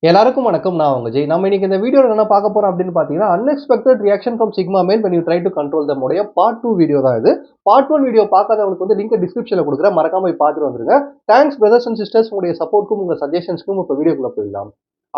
எல்லாருக்கும் வணக்கம். நான் உங்க ஜெய். நம்ம இன்னைக்கு இந்த வீடியோல என்ன பார்க்க போறோம் அப்படின்னு பார்த்தீங்கன்னா, அன்எக்ஸ்பெக்டட் ரியாக்ஷன் ஃப்ரம் சிக்மா மேல் when you try to control them உடைய பார்ட் 2 வீடியோ தான் இது. பார்ட் 1 வீடியோ பார்க்காதவங்களுக்கு வந்து லிங்க் டிஸ்கிரிப்ஷன்ல குடுக்குறேன். மறக்காம போய் பார்த்துட்டு வந்துருங்க. தேங்க்ஸ் பிரதர்ஸ் அண்ட் சிஸ்டர்ஸ், உங்களுடைய சப்போர்ட்க்கும் உங்க சஜஷன்ஸ்க்கும் இப்ப வீடியோக்குள்ள போயிடலாம்.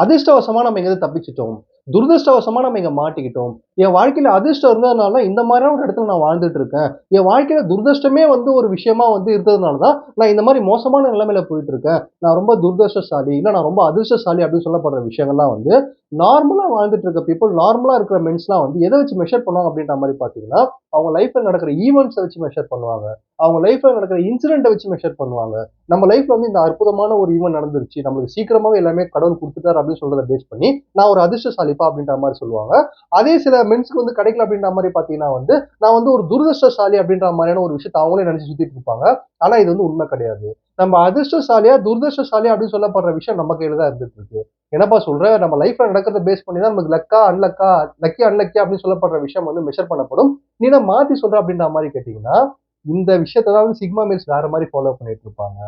அதிர்ஷ்டவசமா நம்ம இங்கிருந்து தப்பிச்சிட்டோம். துரதிர்ஷ்டவசமா நம்ம இங்க மாட்டிக்கிட்டோம். என் வாழ்க்கையில அதிர்ஷ்டம் இருந்ததுனால இந்த மாதிரியான ஒரு இடத்துல நான் வாழ்ந்துட்டு இருக்கேன். என் வாழ்க்கையில துரதிர்ஷ்டமே வந்து ஒரு விஷயமா வந்து இருந்ததுனால தான் நான் இந்த மாதிரி மோசமான நிலைமையில போயிட்டு இருக்கேன். நான் ரொம்ப துரதிர்ஷ்டசாலி, இல்ல நான் ரொம்ப அதிர்ஷ்டசாலி அப்படின்னு சொல்லப்படுற விஷயங்கள்லாம் வந்து நார்மலா வாழ்ந்துட்டு இருக்க பீப்புள், நார்மலா இருக்கிற மென்ஸ்லாம் வந்து எதை வச்சு மெஷர் பண்ணுவாங்க அப்படின்ற மாதிரி பார்த்தீங்கன்னா, அவங்க லைஃப்ல நடக்கிற ஈவென்ட்ஸ வச்சு மெஷர் பண்ணுவாங்க. அவங்க லைஃப்ல நடக்கிற இன்சிடென்ட்ட வச்சு மெஷர் பண்ணுவாங்க. நம்ம லைஃப்ல வந்து இந்த அற்புதமான ஒரு ஈவென்ட் நடந்துருச்சு. நம்மளுக்கு சீக்கிரமாவே எல்லாமே கடவுள் குடுத்துட்டாரு அப்படின்னு சொல்றத பேஸ் பண்ணி, நான் ஒரு அதிர்ஷ்டசாலிப்பா அப்படின்ற மாரி சொல்லுவாங்க. அதே சில மென்ஸ்க்கு வந்து கிடைக்கல அப்படின்ற மாரி பார்த்தீங்கன்னா வந்து, நான் வந்து ஒரு துரதிர்ஷ்டசாலி அப்படின்ற மாரியான ஒரு விஷயத்த அவங்களே நினைச்சு சுத்திட்டு இருப்பாங்க. ஆனா இது வந்து உண்மை கிடையாது. நம்ம அதிர்ஷ்டசாலியா, துரதிர்ஷ்டசாலியா அப்படின்னு சொல்லப்படுற விஷயம் நம்ம கையில தான் இருந்துட்டு இருக்கு. என்னப்பா சொல்ற? நம்ம லைஃப்ல நடக்கிறத பேஸ் பண்ணி தான் நமக்கு லக்கா, அன்லக்கா, லக்கி, அன்லக்கி அப்படின்னு சொல்லப்படுற விஷயம் வந்து மெஷர் பண்ணப்படும். நீ என்ன மாத்தி சொல்ற அப்படின்ற மாரி கேட்டீங்கன்னா, இந்த விஷயத்த தான் வந்து சிக்மா மேல்ஸ் வேற மாரி ஃபாலோ பண்ணிட்டு இருப்பாங்க.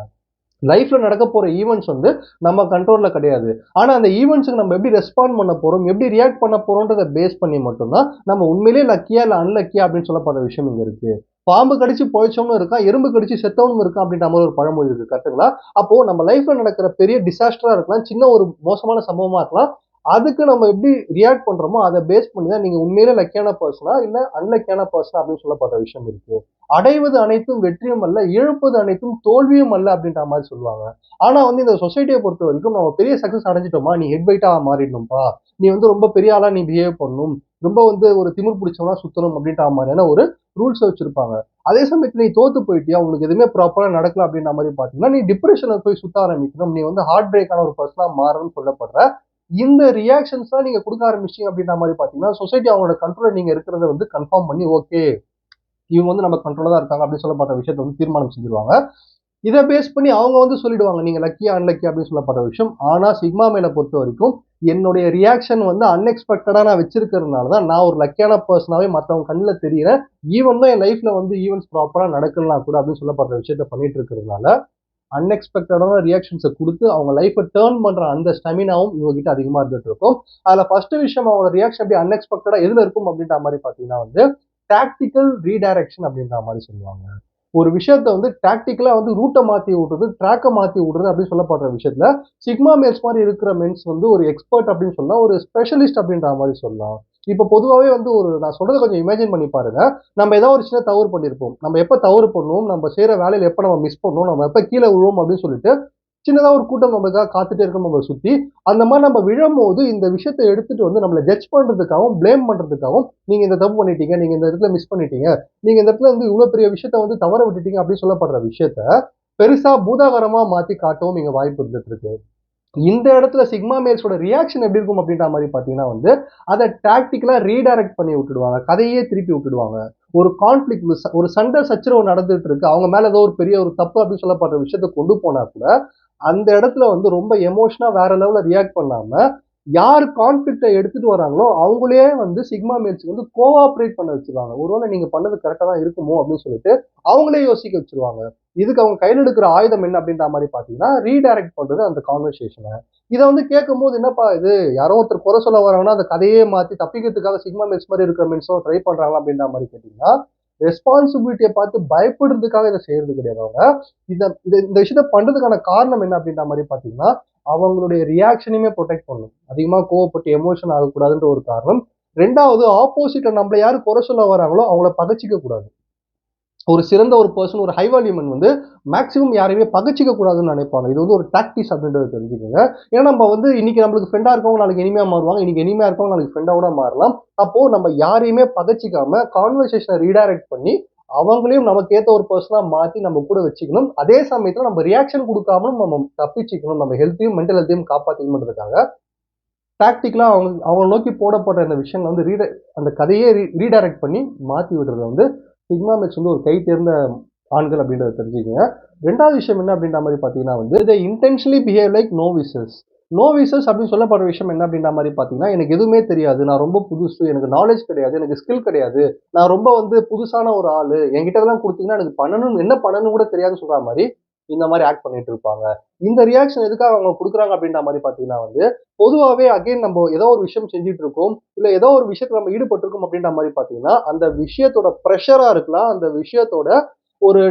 லைஃப்ல நடக்க போற ஈவென்ட்ஸ் வந்து நம்ம கண்ட்ரோல்ல கிடையாது. ஆனா அந்த ஈவென்ட்ஸ்க்கு நம்ம எப்படி ரெஸ்பாண்ட் பண்ண போறோம், எப்படி ரியாக்ட் பண்ண போறோம்ன்றத பேஸ் பண்ணி மட்டும் தான் நம்ம உண்மையிலேயே லக்கியா இல்ல அன்லக்கியா அப்படின்னு சொல்லப்படுற விஷயம் இங்க இருக்கு. பாம்பு கடிச்சு பொழைச்சவனும் இருக்கான், எறும்பு கடிச்சு செத்தவனும் இருக்கான் அப்படின்ற மாதிரி ஒரு பழமொழி இருக்கு. கரெக்ட்டுங்களா? அப்போ நம்ம லைஃப்ல நடக்கிற பெரிய டிசாஸ்டரா இருக்கலாம், சின்ன ஒரு மோசமான சம்பவமா இருக்கலாம். அதுக்கு நம்ம எப்படி ரியாக்ட் பண்றோமோ அத பேஸ் பண்ணி தான் நீங்க உண்மையிலே லக்கியான பெர்சனா இல்ல அன்லக்கியான பெர்சனா அப்படின்னு சொல்லப்படுற விஷயம் இருக்கு. அடைவது அனைத்தும் வெற்றியும் அல்ல, இழப்பது அனைத்தும் தோல்வியும் அல்ல அப்படின்ற மாதிரி சொல்லுவாங்க. ஆனா வந்து இந்த சொசைட்டியை பொறுத்த வரைக்கும் நம்ம பெரிய சக்சஸ் அடைஞ்சிட்டோமா, நீ ஹெட் வெயிட்டா மாறிடணும்பா, நீ வந்து ரொம்ப பெரிய ஆளா நீ பிஹேவ் பண்ணணும், ரொம்ப வந்து ஒரு திமிர் பிடிச்சவனா சுத்தணும் அப்படின்ற மாதிரியான ஒரு ரூல்ஸ் வச்சிருப்பாங்க. அதே சமயத்துல நீ தோத்து போயிட்டியா, உங்களுக்கு எதுவுமே ப்ராப்பரா நடக்கல அப்படின்ற மாதிரி பாத்தீங்கன்னா நீ டிப்ரெஷன்ல போய் சுத்த ஆரம்பிக்கணும், நீ வந்து ஹார்ட் பிரேக்கான ஒரு பர்சனா மாறணும்னு சொல்லப்படுற இந்த ரியாக்ஷன்ஸ் தான் நீங்க கொடுக்க ஆரம்பிச்சீங்க அப்படின்ற மாதிரி பாத்தீங்கன்னா சொசைட்டி அவங்களோட கண்ட்ரோல நீங்க இருக்கிறத வந்து கன்ஃபார்ம் பண்ணி ஓகே, இவங்க வந்து நம்ம கண்ட்ரோலா தான் இருக்காங்க அப்படின்னு சொல்லப்படுற விஷயத்த வந்து தீர்மானம் செஞ்சிருவாங்க. இதை பேஸ் பண்ணி அவங்க வந்து சொல்லிடுவாங்க நீங்க லக்கியா அன்லக்கியா அப்படின்னு சொல்லப்படுற விஷயம். ஆனா சிக்மா மேல பொறுத்த வரைக்கும் என்னுடைய ரியாக்ஷன் வந்து அன்எக்ஸ்பெக்டடா நான் வச்சிருக்கிறதுனால தான் நான் ஒரு லக்கியான பர்சனாவே மற்றவங்க கண்ணில் தெரியறேன். ஈவன் தான் என் லைஃப்ல வந்து ஈவெண்ட்ஸ் ப்ராப்பரா நடக்கலாம் கூட அப்படின்னு சொல்லப்படுற விஷயத்த பண்ணிட்டு இருக்கிறதுனால அன்எக்ஸ்பெக்டடான ரியாக்ஷன்ஸை கொடுத்து அவங்க லைஃப்பை டேர்ன் பண்ற அந்த ஸ்டெமினாவும் இவங்க கிட்ட அதிகமா இருந்துட்டு இருக்கும். அதுல ஃபர்ஸ்ட் விஷயம் அவங்களோட ரியாக்ஷன் எப்படி அன்எக்ஸ்பெக்டடா எதுல இருக்கும் அப்படின்ற மாதிரி பாத்தீங்கன்னா வந்து டாக்டிக்கல் ரீடைரக்ஷன் அப்படின்ற மாதிரி சொல்லுவாங்க. ஒரு விஷயத்த வந்து டாக்டிக்கலா வந்து ரூட்டை மாத்தி விடுறது, ட்ராக்கை மாத்தி விடுறது அப்படின்னு சொல்லப்படுற விஷயத்துல சிக்மா மேல்ஸ் மாதிரி இருக்கிற மென்ஸ் வந்து ஒரு எக்ஸ்பர்ட் அப்படின்னு சொல்லலாம், ஒரு ஸ்பெஷலிஸ்ட் அப்படின்ற மாதிரி சொல்லலாம். இப்ப பொதுவாவே வந்து ஒரு நான் சொல்றதை கொஞ்சம் இமேஜின் பண்ணி பாருங்க. நம்ம ஏதாவது ஒரு சின்ன தவறு பண்ணியிருப்போம். நம்ம எப்ப தவறு பண்ணுவோம், நம்ம செய்யற வேலையில எப்ப நம்ம மிஸ் பண்ணுவோம், நம்ம எப்ப கீழே விழுவோம் அப்படின்னு சொல்லிட்டு சின்னதா ஒரு கூட்டம் நமக்காக காத்துட்டே இருக்கும் நம்மளை சுத்தி. அந்த மாதிரி நம்ம விழும்போது இந்த விஷயத்தை எடுத்துட்டு வந்து நம்மளை ஜட்ஜ் பண்றதுக்காகவும் பிளேம் பண்றதுக்காகவும் நீங்க இந்த தப்பு பண்ணிட்டீங்க, நீங்க இந்த இடத்துல மிஸ் பண்ணிட்டீங்க, நீங்க இந்த இடத்துல வந்து இவ்வளவு பெரிய விஷயத்த வந்து தவற விட்டுட்டீங்க அப்படின்னு சொல்லப்படுற விஷயத்த பெருசா பூதாகரமா மாத்தி காட்டவும் இங்க வாய்ப்பு இருந்துட்டு இருக்கு. இந்த இடத்துல சிக்மா மேல்ஸோட ரியாக்ஷன் எப்படி இருக்கும் அப்படின்ற மாதிரி பாத்தீங்கன்னா வந்து அதை டாக்டிக்கலா ரீடைரக்ட் பண்ணி விட்டுடுவாங்க, கதையே திருப்பி விட்டுடுவாங்க. ஒரு கான்ஃபிளிக், ஒரு சண்டை சச்சரவு நடந்துட்டு இருக்கு, அவங்க மேல ஏதோ ஒரு பெரிய ஒரு தப்பு அப்படின்னு சொல்லப்படுற விஷயத்த கொண்டு போனா கூட அந்த இடத்துல வந்து ரொம்ப எமோஷனா வேற லெவல்ல ரியாக்ட் பண்ணாம யார் கான்ஃபிளிக்ட எடுத்துட்டு வராங்களோ அவங்களே வந்து சிக்மா மேல்ஸ் வந்து கோஆப்ரேட் பண்ண வச்சிருவாங்க. ஒருவேளை நீங்க பண்ணது கரெக்டா தான் இருக்குமோ அப்படின்னு சொல்லிட்டு அவங்களே யோசிக்க வச்சிருவாங்க. இதுக்கு அவங்க கையில எடுக்கிற ஆயுதம் என்ன அப்படின்ற மாதிரி பாத்தீங்கன்னா ரீடைரக்ட் பண்றது அந்த கான்வர்சேஷனை. இதை வந்து கேட்கும் போது என்னப்பா இது, யாரோ ஒருத்தர் குறை சொல்ல வராங்கன்னா அந்த கதையே மாத்தி தப்பிக்கிறதுக்காக சிக்மா மென்ஸ் மாதிரி இருக்கிற மென்ஸும் ட்ரை பண்றாங்க அப்படின்ற மாதிரி கேட்டீங்கன்னா ரெஸ்பான்சிபிலிட்டியை பார்த்து பயப்படுறதுக்காக இதை செய்யறது கிடையாது அவங்க. இந்த விஷயத்த பண்றதுக்கான காரணம் என்ன அப்படின்ற மாதிரி பாத்தீங்கன்னா அவங்களுடைய ரியாக்ஷனையுமே ப்ரொடெக்ட் பண்ணும். அதிகமா கோவப்பட்டு எமோஷன் ஆகக்கூடாதுன்ற ஒரு காரணம். ரெண்டாவது ஆப்போசிட்ட நம்மள யாரு குறை சொல்ல வராங்களோ அவங்கள பகச்சிக்க கூடாது. ஒரு சிறந்த ஒரு பர்சன், ஒரு ஹை வால்யூமன் வந்து மேக்ஸிமம் யாரையுமே பகச்சிக்க கூடாதுன்னு நினைப்பாங்க. இது வந்து ஒரு டாக்டிஸ் அப்படின்றத தெரிஞ்சுக்கோங்க. ஏன்னா நம்ம வந்து இன்னைக்கு நம்மளுக்கு ஃப்ரெண்டா இருக்கவங்க நாளைக்கு எனிமையா மாறுவாங்க, இன்னைக்கு எனிமையா இருக்கவங்க நாளைக்கு ஃப்ரெண்டா கூட மாறலாம். அப்போ நம்ம யாரையுமே பகச்சிக்காம கான்வர்சேஷனை ரீடைரக்ட் பண்ணி அவங்களையும் நமக்கு ஏத்த ஒரு பர்சனா மாத்தி நம்ம கூட வச்சுக்கணும். அதே சமயத்துல நம்ம ரியாக்ஷன் கொடுக்காமலும் நம்ம தப்பிச்சுக்கணும், நம்ம ஹெல்த்தையும் மென்டல் ஹெல்த்தையும் காப்பாத்திக்கணுன்றதுக்காக டாக்டிக்கலா அவங்க அவங்களை நோக்கி போடப்படுற இந்த விஷயங்களை வந்து அந்த கதையே ரீடைரக்ட் பண்ணி மாத்தி விடுறது வந்து சிக்மா மேக்ஸ் வந்து ஒரு கை தேர்ந்த ஆண்கள் அப்படின்றத தெரிஞ்சுக்கங்க. ரெண்டாவது விஷயம் என்ன அப்படின்ற மாதிரி பாத்தீங்கன்னா வந்து they intentionally behave like novices. நோவிசஸ் அப்படின்னு சொல்லப்படுற விஷயம் என்ன அப்படின்ற மாதிரி பாத்தீங்கன்னா எனக்கு எதுவுமே தெரியாது, நான் ரொம்ப புதுசு, எனக்கு நாலேஜ் கிடையாது, எனக்கு ஸ்கில் கிடையாது, நான் ரொம்ப வந்து புதுசான ஒரு ஆளு, என்கிட்ட எல்லாம் கொடுத்தீங்கன்னா எனக்கு பண்ணணும் என்ன பண்ணணும் கூட தெரியாதுன்னு சொல்ற மாதிரி இந்த மாதிரி ஆக்ட் பண்ணிட்டு இருப்பாங்க. இந்த ரியாக்ஷன் எதுக்காக அவங்க கொடுக்குறாங்க அப்படின்ற மாதிரி பாத்தீங்கன்னா வந்து பொதுவாவே அகைன் நம்ம ஏதோ ஒரு விஷயம் செஞ்சுட்டு இருக்கோம், இல்ல ஏதோ ஒரு விஷயத்துல நம்ம ஈடுபட்டிருக்கோம் அப்படின்ற மாதிரி பாத்தீங்கன்னா அந்த விஷயத்தோட ப்ரெஷரா இருக்கலாம், அந்த விஷயத்தோட ஒரு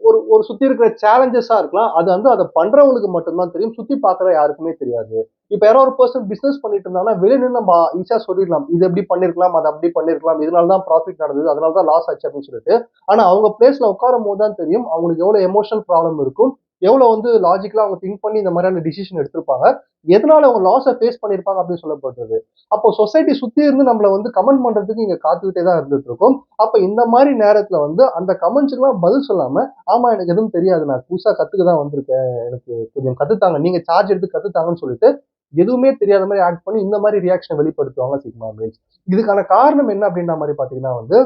ஒரு ஒரு சுத்தி இருக்கிற சேலஞ்சஸா இருக்கலாம். அது வந்து அத பண்றவங்களுக்கு மட்டும் தான் தெரியும். சுத்தி பார்க்குற யாருக்குமே தெரியாது. இப்ப யாரோ ஒரு பெர்சன் பிசினஸ் பண்ணிட்டு இருந்தாங்கன்னா, வெளிய நின்னு நம்ம ஈஸியா சொல்லிடலாம். இது இப்படி பண்ணியிருக்கலாம், அத அப்படி பண்ணியிருக்கலாம். இதனால தான் ப்ராஃபிட் நடந்தது. அதனால தான் லாஸ் ஆச்சு அப்படின்னு சொல்லிட்டு. ஆனா அவங்க பிளேஸ்ல உட்காரும்போது தான் தெரியும். அவங்களுக்கு எவ்வளவு எமோஷனல் ப்ராப்ளம் இருக்கும். எவ்வளவு வந்து லாஜிக்கலா அவங்க திங்க் பண்ணி இந்த மாதிரியான டிசிஷன் எடுத்திருப்பாங்க. எதனால அவங்க லாஸ ஃபேஸ் பண்ணியிருப்பாங்க அப்படின்னு சொல்லப்படுறது. அப்போ சொசைட்டி சுத்தி இருந்து நம்மள வந்து கமெண்ட் பண்றதுக்கு இங்க காத்துக்கிட்டே தான் இருந்துட்டு இருக்கோம். அப்ப இந்த மாதிரி நேரத்துல வந்து அந்த கமெண்ட்ஸ்க்குலாம் பதில் சொல்லாம, ஆமா எனக்கு எதுவும் தெரியாது. நான் புதுசா கத்துக்க தான் வந்திருக்கேன். எனக்கு கொஞ்சம் கத்துத்தாங்க. நீங்க சார்ஜ் எடுத்து கத்துத்தாங்கன்னு சொல்லிட்டு, எதுவுமே தெரியாத மாரி ஆக்ட் பண்ணி இந்த மாரி ரியாக்ஷன வெளிப்படுத்துவாங்க சிக்மா மேல்ஸ். இதுக்கான காரணம் என்ன அப்படின்ற மாரி பார்த்தீங்கன்னா வந்து,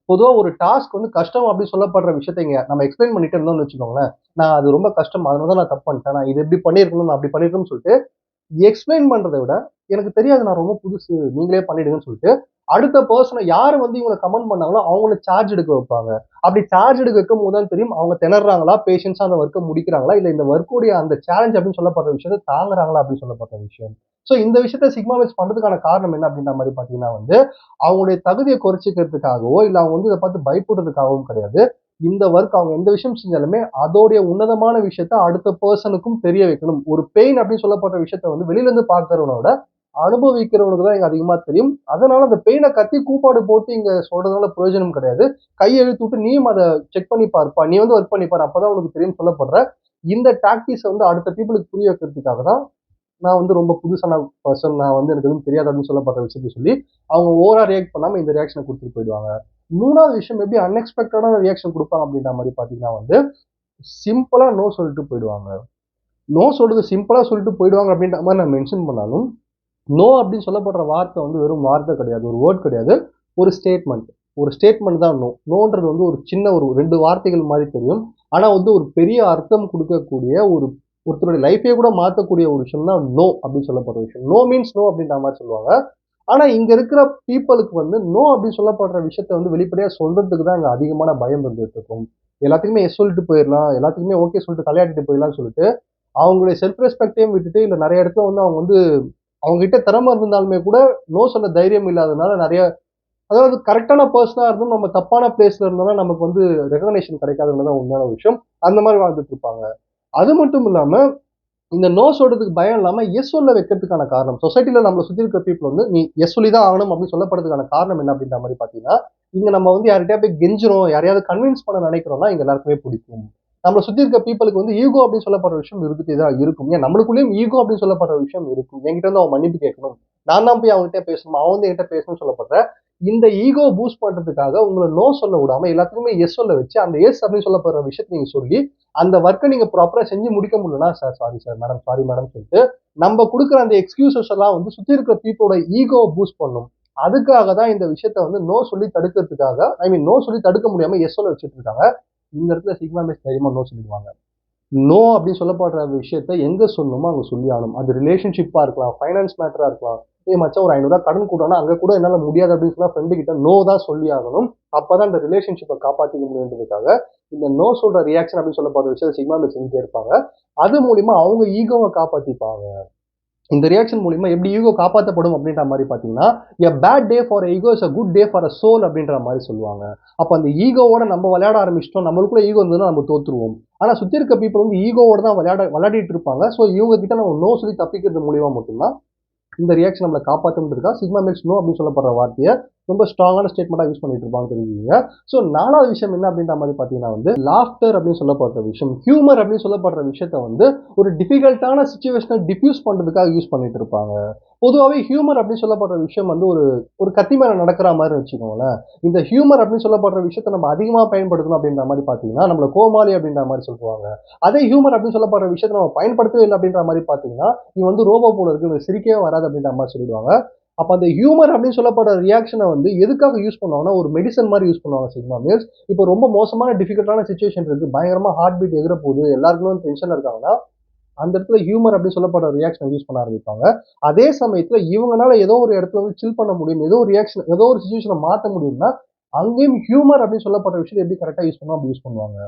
பொதுவா ஒரு டாஸ்க் வந்து கஷ்டம் அப்படின்னு சொல்லப்படுற விஷயத்த இங்க நம்ம எக்ஸ்பிளைன் பண்ணிட்டு இருந்தோம்னு வச்சுக்கோங்களேன். நான் அது ரொம்ப கஷ்டம். அதனால தான் நான் தப்பு பண்ணிட்டேன். நான் இது இப்படி பண்ணியிருக்கணும், நான் அப்படி பண்ணியிருக்கணும்னு சொல்லிட்டு எக்ஸ்பிளைன் பண்றத விட, எனக்கு தெரியாது நான் ரொம்ப புதுசு. நீங்களே பண்ணிடுங்கன்னு சொல்லிட்டு, அடுத்த பெர்சன யாரு வந்து இவங்கள கமெண்ட் பண்ணாங்களோ, அவங்கள சார்ஜ் எடுக்க வைப்பாங்க. அப்படி சார்ஜ் எடுக்க வைக்கும்போது தான் தெரியும், அவங்க திணறாங்களா, பேஷன்ஸா அந்த வொர்க்க முடிக்கிறாங்களா, இல்ல இந்த வொர்க்குடைய அந்த சேலஞ்ச் அப்படின்னு சொல்லப்படுற விஷயத்த தாங்குறாங்களா அப்படின்னு சொல்லப்படுற விஷயம். சோ இந்த விஷயத்த சிக்மா மேல்ஸ் பண்றதுக்கான காரணம் என்ன அப்படின்ற மாரி பார்த்தீங்கன்னா வந்து, அவங்களுடைய தகுதிய குறைச்சுக்கிறதுக்காகவோ, இல்ல அவங்க வந்து இத பார்த்து பயப்படுறதுக்காகவும் கிடையாது. இந்த வொர்க் அவங்க எந்த விஷயம் செஞ்சாலுமே அதோடைய உன்னதமான விஷயத்த அடுத்த பெர்சனுக்கும் தெரிய வைக்கணும். ஒரு பெயின் அப்படின்னு சொல்லப்படுற விஷயத்த வந்து வெளியில இருந்து பார்க்கிறவன விட, அனுபவிக்கிறவனுக்கு தான் இங்க அதிகமா தெரியும். அதனால அந்த பெயின கத்தி கூப்பாடு போட்டு இங்க சொல்றதுனால பிரயோஜனம் கிடையாது. கைய இழுத்து விட்டு நீயும் அத செக் பண்ணி பாருப்பா. நீ வந்து ஒர்க் பண்ணி பாரு. அப்பதான் உனக்கு தெரியும்னு சொல்லப்படுற இந்த டாக்டிக்ஸ வந்து அடுத்த பீப்பிளுக்கு புரிய வைக்கிறதுக்காக தான் நான் வந்து ரொம்ப புதுசான பெர்சன். நான் வந்து எனக்கு எதுவும் தெரியாது அப்படின்னு சொல்லப்படுற விஷயத்த சொல்லி, அவங்க ஓவரா ரியாக்ட் பண்ணாம இந்த ரியாக்ஷன குடுத்துட்டு போயிடுவாங்க. 3வது விஷயம் எப்படி அன்எக்ஸ்பெக்டடான ரியாக்ஷன் குடுப்பாங்க அப்படின்ற மாரி பார்த்தீங்கன்னா வந்து, சிம்பிளா நோ சொல்லிட்டு போயிடுவாங்க. நோ சொல்றது சிம்பிளா சொல்லிட்டு போயிடுவாங்க அப்படின்ற மாரி நான் மென்ஷன் பண்ணாலும், நோ அப்படின்னு சொல்லப்படுற வார்த்தை வந்து வெறும் வார்த்தை கிடையாது. ஒரு வேர்ட் கிடையாது. ஒரு ஸ்டேட்மெண்ட். ஒரு ஸ்டேட்மெண்ட் தான் நோ. நோன்றது வந்து ஒரு சின்ன ஒரு 2 வார்த்தைகள் மாரி தெரியும். ஆனா வந்து ஒரு பெரிய அர்த்தம் குடுக்கக்கூடிய ஒருத்தருடைய லைஃபே கூட மாத்தக்கூடிய ஒரு விஷயம் தான் நோ அப்படின்னு சொல்லப்படுற விஷயம். நோ மீன்ஸ் நோ அப்படின்ற மாரி சொல்லுவாங்க. ஆனா இங்க இருக்கிற பீப்பிளுக்கு வந்து நோ அப்படின்னு சொல்லப்படுற விஷயத்த வந்து வெளிப்படையா சொல்றதுக்கு தான் இங்க அதிகமான பயம் இருந்துட்டு இருக்கும். எல்லாத்துக்குமே எஸ் சொல்லிட்டு போயிரலாம். எல்லாத்துக்குமே ஓகே சொல்லிட்டு தலையாட்டிட்டு போயிடலாம்னு சொல்லிட்டு, அவங்களுடைய செல்ஃப் ரெஸ்பெக்ட்டையும் விட்டுட்டு, இல்ல நெறைய இடத்துல வந்து அவங்க வந்து அவங்க கிட்ட திறமை இருந்தாலுமே கூட நோ சொல்ல தைரியம் இல்லாதனால நெறைய அதாவது கரெக்ட்டான பெர்சனா இருந்தும் நம்ம தப்பான பிளேஸ்ல இருந்தோம்னா நமக்கு வந்து ரெகக்னிஷன் கிடைக்காதுன்றது தான் உண்மையான விஷயம். அந்த மாரி வாழ்ந்துட்டு இருப்பாங்க. அது மட்டும் இல்லாம இந்த நோ சொல்றதுக்கு பயம் இல்லாம எஸ் சொல்ல வைக்கிறதுக்கான காரணம் சொசைட்டில நம்மள சுத்தி இருக்க பீப்புள் வந்து நீ எஸ் சொல்லி தான் ஆகணும் அப்படின்னு சொல்லப்படுறதுக்கான காரணம் என்ன அப்படின்ற மாதிரி பாத்தீங்கன்னா இங்க நம்ம வந்து யார்கிட்டயா போய் கெஞ்சுறோம் யாரையாவது கன்வின்ஸ் பண்ண நினைக்கிறோம்னா இங்க எல்லாருக்குமே பிடிக்கும். நம்மள சுத்தி இருக்க பீப்புளுக்கு வந்து ஈகோ அப்படின்னு சொல்லப்படுற விஷயம் இருந்துட்டே தான் இருக்கும். ஏன் நம்மளுக்குள்ளேயும் ஈகோ அப்படின்னு சொல்லப்படுற விஷயம் இருக்கும். என்கிட்ட இருந்து அவன் மன்னிப்பு கேட்கணும், நான் தான் போய் அவங்ககிட்ட பேசணும், அவன் வந்து என்கிட்ட பேசணும்னு சொல்லப்படுற இந்த ஈகோ பூஸ்ட் பண்றதுக்காக உங்களை நோ சொல்ல விடாம எல்லாத்துக்குமே எஸ் சொல்ல வச்சு அந்த எஸ் அப்படின்னு சொல்லப்படுற விஷயத்தை நீங்க சொல்லி அந்த ஒர்க்கை நீங்க ப்ராப்பரா செஞ்சு முடிக்க முடியலன்னா sir sorry sir madam sorry madam சொல்லிட்டு நம்ம கொடுக்குற அந்த எக்ஸ்கியூசஸ் எல்லாம் வந்து சுத்தி இருக்கிற பீப்புளோட ஈகோ பூஸ்ட் பண்ணும். அதுக்காக தான் இந்த விஷயத்த வந்து நோ சொல்லி தடுக்கிறதுக்காக ஐ மீன் நோ சொல்லி தடுக்க முடியாம எஸ் சொல்ல வச்சுட்டு இருக்காங்க. இந்த இடத்துல சிக்மா மிஸ் தைரியமா நோ சொல்லிடுவாங்க. நோ அப்படின்னு சொல்லப்படுற விஷயத்த எங்க சொல்லணுமோ அங்க சொல்லி ஆகணும். அது ரிலேஷன்ஷிப்பா இருக்கலாம், ஃபைனான்ஸ் மேட்டரா இருக்கலாம். ஏய் மச்சான் ஒரு 500 கடன் கொடுனா அங்க கூட என்னால முடியாது அப்படின்னு சொன்னா ஃப்ரெண்டு கிட்ட நோ தான் சொல்லி ஆகணும். அப்பதான் இந்த ரிலேஷன்ஷிப்பை காப்பாத்திக்க முடியுன்றதுக்காக இந்த நோ சொல்ற ரியாக்ஷன் அப்படின்னு சொல்லப்படுற விஷயத்த சிக்மா மிஸ் செஞ்சுட்டே இருப்பாங்க. அது மூலியமா அவங்க ஈகோவை காப்பாத்திப்பாங்க. இந்த ரியாக்ஷன் மூலியமா எப்படி ஈகோ காப்பாற்றப்படும் அப்படின்ற மாதிரி பாத்தீங்கன்னா a bad day for ego is a good day for a soul அப்படின்ற மாதிரி சொல்லுவாங்க. அப்ப அந்த ஈகோவோட நம்ம விளையாட ஆரம்பிச்சிட்டோம், நம்மளுக்குள்ள ஈகோ இருந்ததுன்னா நம்ம தோத்துருவோம். ஆனா சுத்தி இருக்க பீப்புள் வந்து ஈகோவோட தான் விளையாடிட்டு இருப்பாங்க. சோ இவங்க கிட்ட நம்ம நோ சொல்லி தப்பிக்கிறது மூலியமா மட்டும்தான் இந்த ரியாக்ஷன் நம்மள காப்பாத்துறதுக்கா சிக்மா மீன்ஸ் நோ அப்படின்னு சொல்லப்படுற வார்த்தையை ரொம்ப ஸ்ட்ராங்கான ஸ்டேட்மெண்டா யூஸ் பண்ணிட்டு இருப்பாங்க தெரிஞ்சுக்கீங்க. ஸோ 4வது விஷயம் என்ன அப்படின்ற மாதிரி பாத்தீங்கன்னா வந்து லாஃப்டர் அப்படின்னு சொல்லப்படுற விஷயம், ஹியூமர் அப்படின்னு சொல்லப்படுற விஷயத்த வந்து ஒரு டிஃபிகல்ட்டான சுச்சுவேஷனை டிஃப்யூஸ் பண்றதுக்காக யூஸ் பண்ணிட்டு இருப்பாங்க. பொதுவாகவே ஹியூமர் அப்படின்னு சொல்லப்படுற விஷயம் வந்து ஒரு ஒரு கத்தி மேல நடக்கிற மாதிரி வச்சுக்கோங்களேன். இந்த ஹியூமர் அப்படின்னு சொல்லப்படுற விஷயத்த நம்ம அதிகமா பயன்படுத்தணும் அப்படின்ற மாதிரி பாத்தீங்கன்னா நம்மள கோமாளி அப்படின்ற மாதிரி சொல்லுவாங்க. அதே ஹியூமர் அப்படின்னு சொல்லப்படுற விஷயத்த நம்ம பயன்படுத்தவே இல்லை அப்படின்ற மாதிரி பாத்தீங்கன்னா இது வந்து ரோபோ போல இருக்கு, இவனுக்கு சிரிக்கவே வராது அப்படின்ற மாதிரி சொல்லிடுவாங்க. அப்ப அந்த ஹியூமர் அப்படின்னு சொல்லப்படுற ரியாக்ஷனை வந்து எதுக்காக யூஸ் பண்ணுவாங்கன்னா ஒரு மெடிசன் மாதிரி யூஸ் பண்ணுவாங்க சிக்மா மீன்ஸ். இப்போ ரொம்ப மோசமான டிஃபிகல்ட்டான சுச்சுவேஷன் இருக்கு, பயங்கரமா ஹார்ட் பீட் எகிற போகுது, எல்லாருக்குமே டென்ஷன்ல இருக்காங்கன்னா அந்த இடத்துல ஹியூமர் அப்படின்னு சொல்லப்படுற ரியாக்ஷன் யூஸ் பண்ண ஆரம்பிப்பாங்க. அதே சமயத்துல இவங்கனால ஏதோ ஒரு இடத்துல வந்து சில் பண்ண முடியும், ஏதோ ஒரு ரியாக்ஷன் ஏதோ ஒரு சுச்சுவேஷனை மாத்த முடியும்னா அங்கேயும் ஹியூமர் அப்படின்னு சொல்லப்படுற விஷயத்தை எப்படி கரெக்டா யூஸ் பண்ணுவோம் அப்படி யூஸ் பண்ணுவாங்க.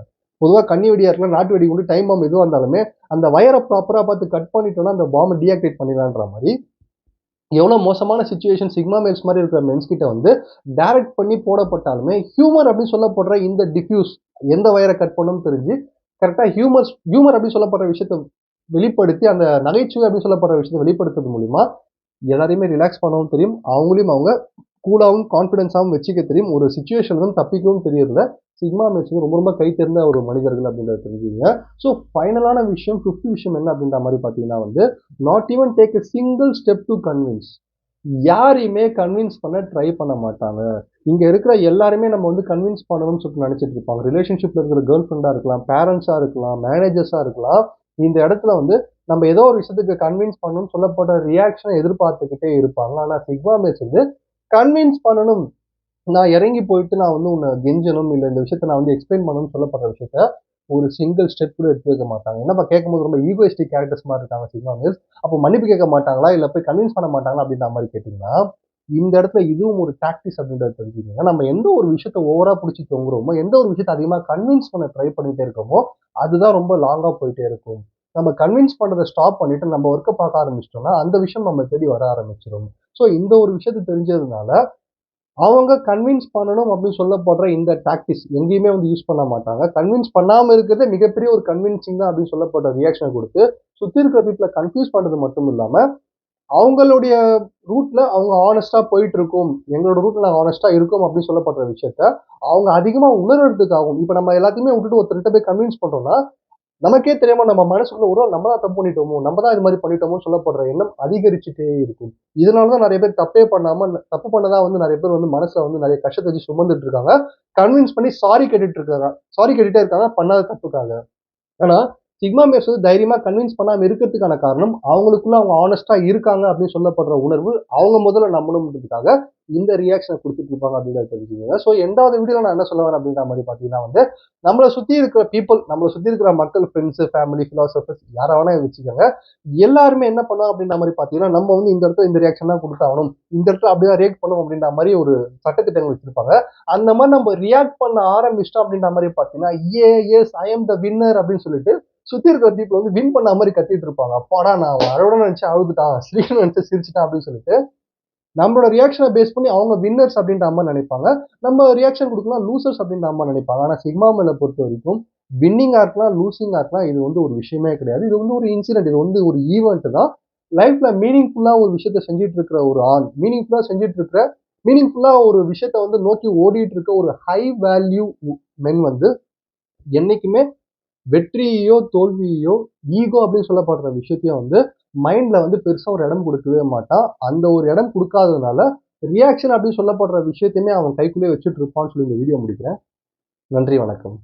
பொதுவாக கண்ணி வெடியா இருக்கலாம், நாட்டு வெடி கொண்டு டைம் பாம்பு எதுவாக இருந்தாலுமே அந்த வயரை ப்ராப்பராக பார்த்து கட் பண்ணிட்டோம்னா அந்த பாம்பை டீஆக்டிவேட் பண்ணிடலான்ற மாதிரி எவ்வளோ மோசமான சுச்சுவேஷன் சிக்மா மேல்ஸ் மாதிரி இருக்கிற மென்ஸ் கிட்ட வந்து டைரக்ட் பண்ணி போடப்பட்டாலுமே ஹியூமர் அப்படின்னு சொல்லப்படுற இந்த டிஃப்யூஸ் எந்த வயரை கட் பண்ணணும்னு தெரிஞ்சு கரெக்டாக ஹியூமர் அப்படின்னு சொல்லப்படுற விஷயத்த வெளிப்படுத்தி அந்த நகைச்சுவை அப்படின்னு சொல்லப்படுற விஷயத்தை வெளிப்படுத்துறது மூலிமா எல்லாரையுமே ரிலாக்ஸ் பண்ணவும் தெரியும், அவங்களையும் அவங்க கூலாகவும் கான்ஃபிடென்ஸாகவும் வச்சுக்க தெரியும், ஒரு சுச்சுவேஷன் வந்து தப்பிக்கவும் தெரியறதுல சிக்மா மேட்ச் ரொம்ப ரொம்ப கை தேர்ந்த ஒரு மனிதர்கள் அப்படின்றத தெரிஞ்சுங்க. ஸோ ஃபைனலான விஷயம், ஃபிஃப்த் விஷயம் என்ன அப்படின்ற மாதிரி பார்த்தீங்கன்னா வந்து not even take a single step to convince. யாரையுமே கன்வின்ஸ் பண்ண ட்ரை பண்ண மாட்டாங்க. இங்க இருக்கிற எல்லாருமே நம்ம வந்து கன்வின்ஸ் பண்ணணும்னு சொல்லிட்டு நினைச்சிட்டு இருப்பாங்க. ரிலேஷன்ஷிப்ல இருக்கிற கேர்ள் ஃப்ரெண்டா இருக்கலாம், பேரண்ட்ஸா இருக்கலாம், மேனேஜர்ஸா இருக்கலாம். இந்த இடத்துல வந்து நம்ம ஏதோ ஒரு விஷயத்துக்கு கன்வின்ஸ் பண்ணணும்னு சொல்லப்பட்ட ரியாக்ஷனை எதிர்பார்த்துக்கிட்டே இருப்பாங்க. ஆனா சிக்மா மேட்ச் வந்து கன்வின்ஸ் பண்ணணும், நான் இறங்கி போயிட்டு நான் வந்து உன்னை கெஞ்சணும், இல்லை இந்த விஷயத்த நான் வந்து எக்ஸ்பிளைன் பண்ணணும்னு சொல்லப்படுற விஷயத்த ஒரு சிங்கிள் ஸ்டெப் கூட எடுத்து வைக்க மாட்டாங்க. என்னப்பா கேட்கும்போது ரொம்ப ஈகோயிஸ்டிக் கேரக்டர்ஸ் மாதிரி இருக்காங்க சிக்மா மேல்ஸ், அப்போ மன்னிப்பு கேட்க மாட்டாங்களா, இல்லை போய் கன்வின்ஸ் பண்ண மாட்டாங்களா அப்படின்ற மாதிரி கேட்டிங்கன்னா இந்த இடத்துல இதுவும் ஒரு டாக்டிஸ் அப்படின்றத தெரிஞ்சுக்கோங்க. நம்ம எந்த ஒரு விஷயத்த ஓவரா பிடிச்சி தொங்குறோமோ, எந்த ஒரு விஷயத்த அதிகமாக கன்வின்ஸ் பண்ண ட்ரை பண்ணிட்டே இருக்கோமோ அதுதான் ரொம்ப லாங்கா போயிட்டே இருக்கும். நம்ம கன்வின்ஸ் பண்றதை ஸ்டாப் பண்ணிட்டு நம்ம ஒர்க்கை பார்க்க ஆரம்பிச்சிட்டோம்னா அந்த விஷயம் நம்ம தேடி வர ஆரம்பிச்சிடும். ஸோ இந்த ஒரு விஷயத்த தெரிஞ்சதுனால அவங்க கன்வின்ஸ் பண்ணணும் அப்படின்னு சொல்லப்படுற இந்த டாக்டிஸ் எங்கேயுமே வந்து யூஸ் பண்ண மாட்டாங்க. கன்வின்ஸ் பண்ணாம இருக்கிறதே மிகப்பெரிய ஒரு கன்வின்சிங் தான் அப்படின்னு சொல்லப்பட்ட ரியாக்ஷனை கொடுத்து சுத்தி இருக்கிற பீப்புளை கன்ஃபியூஸ் பண்றது மட்டும் இல்லாம அவங்களுடைய ரூட்ல அவங்க ஹானஸ்டா போயிட்டு இருக்கும், எங்களோட ரூட்ல நாங்கள் ஹானஸ்டா இருக்கோம் அப்படின்னு சொல்லப்படுற விஷயத்த அவங்க அதிகமா உணர்றதுக்காகும். இப்ப நம்ம எல்லாத்தையுமே விட்டுட்டு ஒருத்தர்கிட்ட போய் கன்வின்ஸ் பண்றோம்னா நமக்கே தெரியாம நம்ம மனசுக்குள்ள ஒரு நம்ம தான் தப்பு பண்ணிட்டோமோ, நம்ம தான் இது மாதிரி பண்ணிட்டோமோ சொல்லப்படுற எண்ணம் அதிகரிச்சுட்டே இருக்கும். இதனாலதான் நிறைய பேர் தப்பே பண்ணாம தப்பு பண்ணதா வந்து நிறைய பேர் வந்து மனசுல வந்து நிறைய கஷ்டத்தை வச்சு சுமந்துட்டு இருக்காங்க. கன்வின்ஸ் பண்ணி சாரி கேட்டுட்டே இருக்காங்க பண்ணாத தப்புக்காக. ஆனா சிக்மா மேர்ஸ் வந்து தைரியமா கன்வின்ஸ் பண்ணாம இருக்கிறதுக்கான காரணம் அவங்களுக்குள்ள அவங்க ஆனஸ்டா இருக்காங்க அப்படின்னு சொல்லப்படுற உணர்வு அவங்க முதல்ல நம்பணும்ன்றதுக்காக இந்த ரியாக்ஷனை கொடுத்துட்டு இருப்பாங்க அப்படின்றத தெரிஞ்சுக்கோங்க. ஸோ எண்டாவது வீடியோல நான் என்ன சொல்ல வரேன் அப்படின்ற மாதிரி பாத்தீங்கன்னா வந்து நம்மளை சுத்தி இருக்கிற பீப்புள், நம்மளை சுத்தி இருக்கிற மக்கள், ஃப்ரெண்ட்ஸ், ஃபேமிலி, பிலாசபர்ஸ் யாரை வேணா வச்சுக்கோங்க, எல்லாருமே என்ன பண்ணுவோம் அப்படின்ற மாதிரி பாத்தீங்கன்னா நம்ம வந்து இந்த இடத்துல இந்த ரியாக்ஷன் தான் கொடுத்தாகணும், இந்த இடத்துல அப்படிதான் ரியாக்ட் பண்ணும் அப்படின்ற மாதிரி ஒரு சட்டத்திட்டங்கள் வச்சிருப்பாங்க. அந்த மாதிரி நம்ம ரியாக்ட் பண்ண ஆரம்பிச்சிட்டோம் அப்படின்ற மாதிரி பாத்தீங்கன்னா yes I am the winner அப்படின்னு சொல்லிட்டு சுத்தி இருக்கிற பீப்புள் வந்து வின் பண்ண மாதிரி கத்திட்டு இருப்பாங்க. அப்பாடா நான் அழுவ நினைச்சு அழுதுட்டான், சிரிக்கணும்னு நினைச்சு சிரிச்சுட்டான் அப்படின்னு சொல்லிட்டு நம்மளோட ரியாக்ஷனை பேஸ் பண்ணி அவங்க வின்னர்ஸ் அப்படின்ற மாதிரி நினைப்பாங்க, நம்ம ரியாக்ஷன் கொடுக்கலாம் லூசர்ஸ் அப்படின்ற மாதிரி நினைப்பாங்க. ஆனா சிக்மா மேல பொறுத்த வரைக்கும் வின்னிங்கா இருக்கலாம், லூசிங்கா இருக்கலாம், இது வந்து ஒரு விஷயமே கிடையாது. இது வந்து ஒரு இன்சிடென்ட், இது வந்து ஒரு ஈவெண்ட் தான். லைஃப்ல மீனிங்ஃபுல்லா ஒரு விஷயத்த செஞ்சுட்டு இருக்கிற ஒரு ஆண், மீனிங்ஃபுல்லா ஒரு விஷயத்த வந்து நோக்கி ஓடிட்டு இருக்க ஒரு ஹை வேல்யூ மென் வந்து என்னைக்குமே வெற்றியையோ தோல்வியையோ ஈகோ அப்படின்னு சொல்லப்படுற விஷயத்தையும் வந்து மைண்ட்ல வந்து பெருசா ஒரு இடம் கொடுக்கவே மாட்டான். அந்த ஒரு இடம் கொடுக்காததுனால ரியாக்ஷன் அப்படின்னு சொல்லப்படுற விஷயத்தையுமே அவன் கைக்குள்ளேயே வச்சுட்டு இருப்பான்னு சொல்லி இந்த வீடியோ முடிக்கிறேன். நன்றி, வணக்கம்.